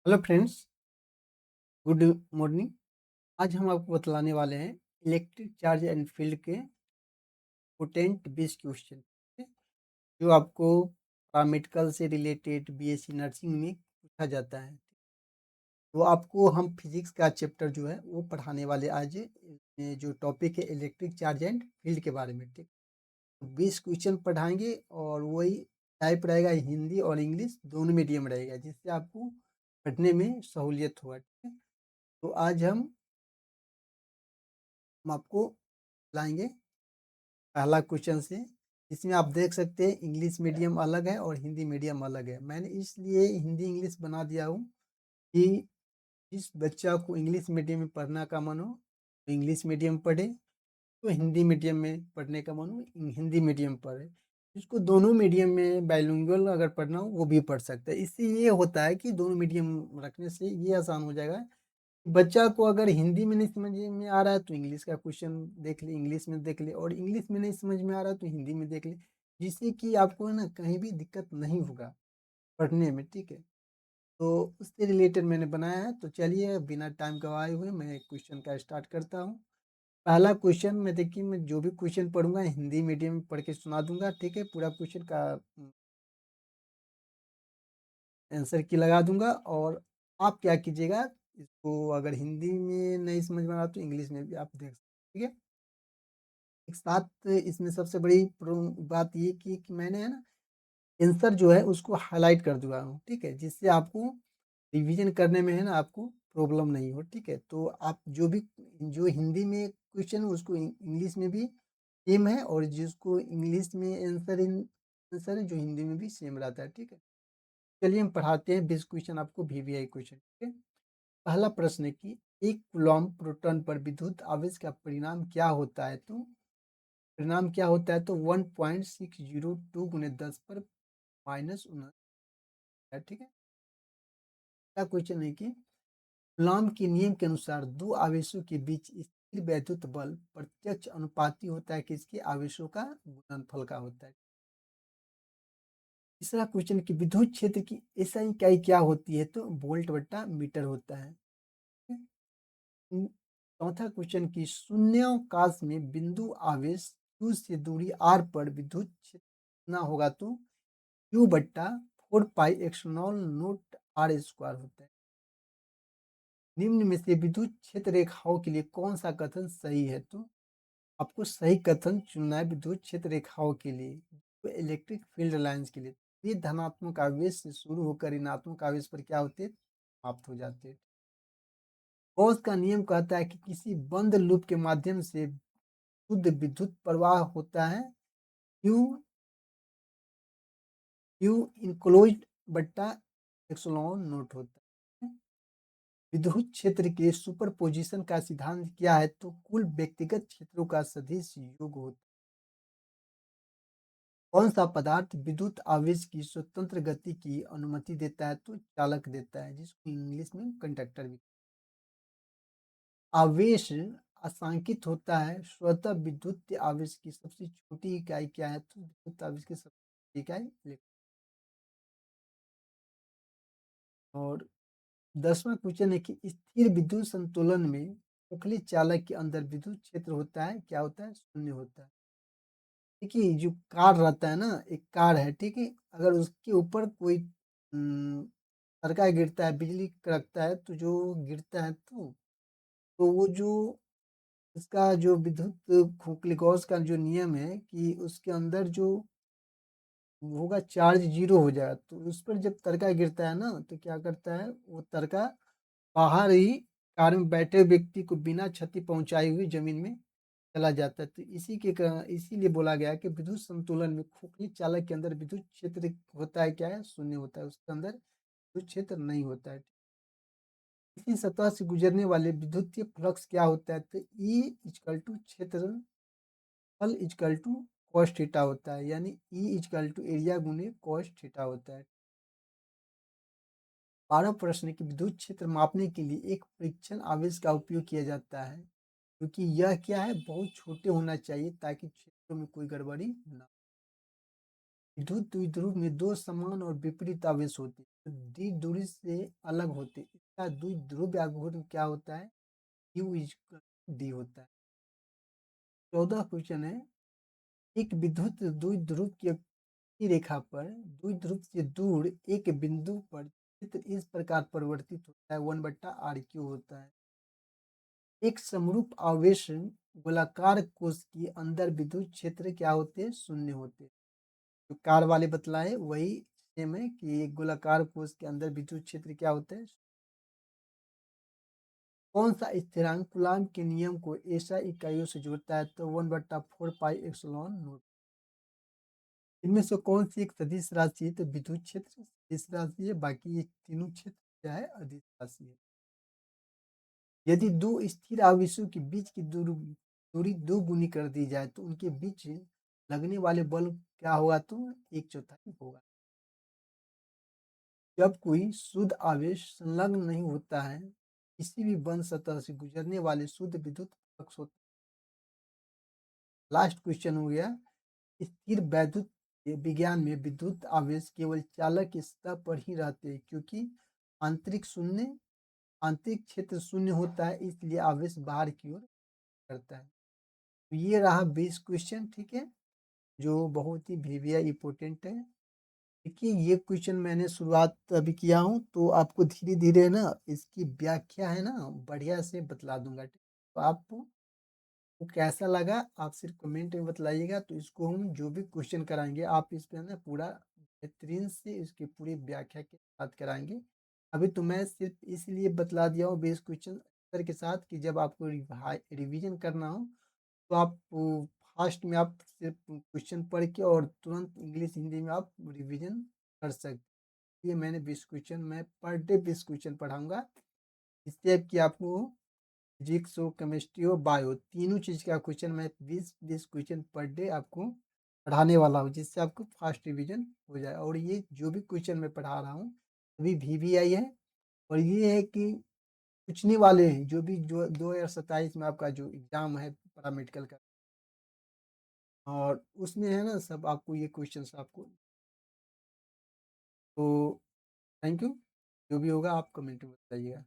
Hello friends, good morning. आज हम आपको बतलाने वाले हैं इलेक्ट्रिक चार्ज एंड फील्ड के पोटेंट 20 क्वेश्चन, जो आपको पैरामेडिकल से रिलेटेड बीएससी नर्सिंग में पूछा जाता है। तो आपको हम फिजिक्स का चैप्टर जो है वो पढ़ाने वाले आज। जो टॉपिक है इलेक्ट्रिक चार्ज एंड फील्ड के बारे में, ठीक। तो 20 क्वेश्चन पढ़ाएंगे और वही टाइप रहेगा, हिंदी और इंग्लिश दोनों मीडियम रहेगा, जिससे आपको पढ़ने में सहूलियत होगा, ठीक है। तो आज हम आपको लाएंगे पहला क्वेश्चन से। इसमें आप देख सकते हैं इंग्लिश मीडियम अलग है और हिंदी मीडियम अलग है। मैंने इसलिए हिंदी इंग्लिश बना दिया हूँ कि जिस बच्चा को इंग्लिश मीडियम में पढ़ना का मन हो तो इंग्लिश मीडियम पढ़े, तो हिंदी मीडियम में पढ़ने का मन हो हिंदी मीडियम पढ़े। जिसको दोनों मीडियम में बाइलिंगुअल अगर पढ़ना हो वो भी पढ़ सकता है। इससे ये होता है कि दोनों मीडियम रखने से ये आसान हो जाएगा। बच्चा को अगर हिंदी में नहीं समझ में आ रहा है तो इंग्लिश का क्वेश्चन देख ले, इंग्लिश में देख ले, और इंग्लिश में नहीं समझ में आ रहा है तो हिंदी में देख ले, जिससे कि आपको है ना कहीं भी दिक्कत नहीं होगा पढ़ने में, ठीक है। तो उससे रिलेटेड मैंने बनाया है। तो चलिए बिना टाइम गवाए हुए मैं क्वेश्चन का स्टार्ट करता हूँ। पहला क्वेश्चन में देखिए, मैं जो भी क्वेश्चन पढ़ूंगा हिंदी मीडियम में पढ़ के सुना दूंगा, ठीक है। पूरा क्वेश्चन का आंसर की लगा दूंगा, और आप क्या कीजिएगा, इसको अगर हिंदी में नहीं समझ में आ रहा तो इंग्लिश में भी आप देख सकते हैं, ठीक है। एक साथ इसमें सबसे बड़ी बात ये कि मैंने है ना आंसर जो है उसको हाईलाइट कर दिया हूँ, ठीक है, जिससे आपको रिवीजन करने में है ना आपको प्रॉब्लम नहीं हो, ठीक है। तो आप जो हिंदी में क्वेश्चन है उसको इंग्लिश में भी सेम है, और जिसको इंग्लिश में आंसर है जो हिंदी में भी सेम रहता है, ठीक है। चलिए हम पढ़ाते हैं 20 क्वेश्चन आपको, वीवीआई क्वेश्चन, ठीक है। पहला प्रश्न है कि एक कूलॉम प्रोटॉन पर विद्युत आवेश का परिणाम क्या होता है। तो परिणाम क्या होता है, तो 1.602 गुने 10 पर माइनस 19 है, ठीक है। क्या क्वेश्चन है कि कूलॉम के नियम के अनुसार दो आवेशों के बीच स्थिर वैद्युत बल प्रत्यक्ष अनुपाती होता है किसके, आवेशों का गुणनफल का होता है। तीसरा क्वेश्चन कि विद्युत क्षेत्र की एसआई इकाई क्या होती है, तो वोल्ट बट्टा मीटर होता है। चौथा क्वेश्चन की शून्यावकाश में बिंदु आवेश q से दूरी r पर विद्युत क्षेत्र कितना होगा, तो q बट्टा 4 पाई नोट r स्क्वायर होता है। निम्न में से विद्युत क्षेत्र रेखाओं के लिए कौन सा कथन सही है, तो आपको सही कथन चुनना है विद्युत क्षेत्र रेखाओं के लिए। तो इलेक्ट्रिक फील्ड लाइंस के लिए ये धनात्मक आवेश से शुरू होकर ऋणात्मक आवेश पर क्या होते हैं, समाप्त हो जाते हैं। गॉस का नियम कहता है कि किसी बंद लूप के माध्यम से शुद्ध विद्युत प्रवाह होता है क्यू क्यू इनक्लोज्ड बट्टा एक्सलॉन नोट होता है। विद्युत क्षेत्र के सुपरपोजिशन का सिद्धांत क्या है, तो कुल व्यक्तिगत क्षेत्रों का सदिश योग होता है। कौन सा पदार्थ विद्युत आवेश की स्वतंत्र गति की अनुमति देता है, तो चालक देता है, जिसको इंग्लिश में कंडक्टर भी। आवेश आसांकित होता है स्वतः विद्युत आवेश की सबसे छोटी इकाई क्या है, तो विद्युत आवेश की सबसे छोटी इकाई इलेक्ट्रॉन। और 10वां क्वेश्चन है कि स्थिर विद्युत संतुलन में खोखली चालक के अंदर विद्युत क्षेत्र होता है, क्या होता है, शून्य होता है। देखिए जो कार रहता है ना, एक कार है, ठीक है, अगर उसके ऊपर कोई तड़का गिरता है, बिजली कड़कता है, तो जो गिरता है तो वो जो इसका जो विद्युत खोखली गॉस का जो नियम है कि उसके अंदर जो होगा चार्ज जीरो हो जाएगा, तो उस पर जब तड़का गिरता है ना तो क्या करता है, वो तड़का बाहर ही कार में बैठे व्यक्ति को बिना क्षति पहुंचाई हुई जमीन में चला जाता है। तो इसीलिए बोला गया कि विद्युत संतुलन में खोखली चालक के अंदर विद्युत क्षेत्र होता है, क्या है, शून्य होता है, उसके अंदर विद्युत क्षेत्र नहीं होता है। इसी सतह से गुजरने वाले विद्युतीय फ्लक्स क्या होता है, तो ई इजकल टू क्षेत्र फल इजकल टू कॉस थीटा होता है, यानी ई इजकल टू एरिया गुने कॉस थीटा होता है। 12 प्रश्न की विद्युत क्षेत्र मापने के लिए एक परीक्षण आवेश का उपयोग किया जाता है, क्योंकि यह क्या है, बहुत छोटे होना चाहिए ताकि क्षेत्रों में कोई गड़बड़ी ना। विद्युत द्विध्रुव में 2 समान और विपरीत आवेश होते हैं, जो द्विध्रुवी से अलग होते हैं। इसका द्विध्रुव आघूर्ण क्या होता है? Q इक्वल D होता है। 14 क्वेश्चन है, एक विद्युत द्विध्रुव की रेखा पर द्विध्रुव से दूर एक बिंदु पर चित्र इस प्रकार परिवर्तित होता है, 1/RQ होता है। एक समरूप आवेश गोलाकार कोश के अंदर विद्युत क्षेत्र क्या होते हैं? शून्य होते हैं। जो कार वाले बतलाए वही सेम है कि एक गोलाकार कोश के अंदर विद्युत क्षेत्र क्या होता है? कौन सा स्थिरांक कूलॉम के नियम को एसआई इकाइयों से जोड़ता है? तो 1/4 पाई एप्सिलॉन नॉट। इनमें से कौन सी एक सदिश राशि है? तो विद्युत क्षेत्र सदिश राशि है, बाकी ये तीनों क्षेत्र क्या है? अदिश राशि है। यदि दो स्थिर आवेशों के बीच की दूरी दो गुनी कर दी जाए तो उनके बीच लगने वाले बल क्या होगा? तो 1/4 होगा। जब कोई शुद्ध आवेश संलग्न नहीं होता है, किसी भी बंद सतह से गुजरने वाले शुद्ध विद्युत फ्लक्स होता है। लास्ट क्वेश्चन हो गया, स्थिर वैद्युत विज्ञान में विद्युत आवेश केवल चालक की सतह पर ही रहते हैं, क्योंकि आंतरिक शून्य आंतरिक क्षेत्र शून्य होता है, इसलिए आवेश बाहर की ओर करता है। तो ये रहा 20 क्वेश्चन, ठीक है, जो बहुत ही वीविया इंपॉर्टेंट है। देखिए ये क्वेश्चन मैंने शुरुआत अभी किया हूँ, तो आपको धीरे धीरे ना इसकी व्याख्या है ना बढ़िया से बतला दूंगा। तो आपको कैसा लगा आप सिर्फ कमेंट में बतलाइएगा, तो इसको हम जो भी क्वेश्चन कराएंगे आप इस पे ना पूरा बेहतरीन से इसकी पूरी व्याख्या के साथ कराएंगे। अभी तो मैं सिर्फ इसलिए बतला दिया हूँ बेस क्वेश्चन के साथ कि जब आपको रिवीजन करना हो तो आप फास्ट में आप सिर्फ क्वेश्चन पढ़ के और तुरंत इंग्लिश हिंदी में आप रिवीजन कर सकते। ये मैंने 20 क्वेश्चन मैं पर डे 20 क्वेश्चन पढ़ाऊंगा, इससे कि आपको फिजिक्स हो, केमिस्ट्री हो, बायो, तीनों चीज का क्वेश्चन मैं 20 क्वेश्चन पर डे आपको पढ़ाने वाला हूँ, जिससे आपको फास्ट रिवीजन हो जाए। और ये जो भी क्वेश्चन मैं पढ़ा रहा हूँ अभी VVI है, और ये है कि पूछने वाले हैं जो भी जो 2027 में आपका जो एग्जाम है पैरामेडिकल का, और उसमें है ना सब आपको ये क्वेश्चन आपको। तो थैंक यू, जो भी होगा आप कमेंट में बताइएगा।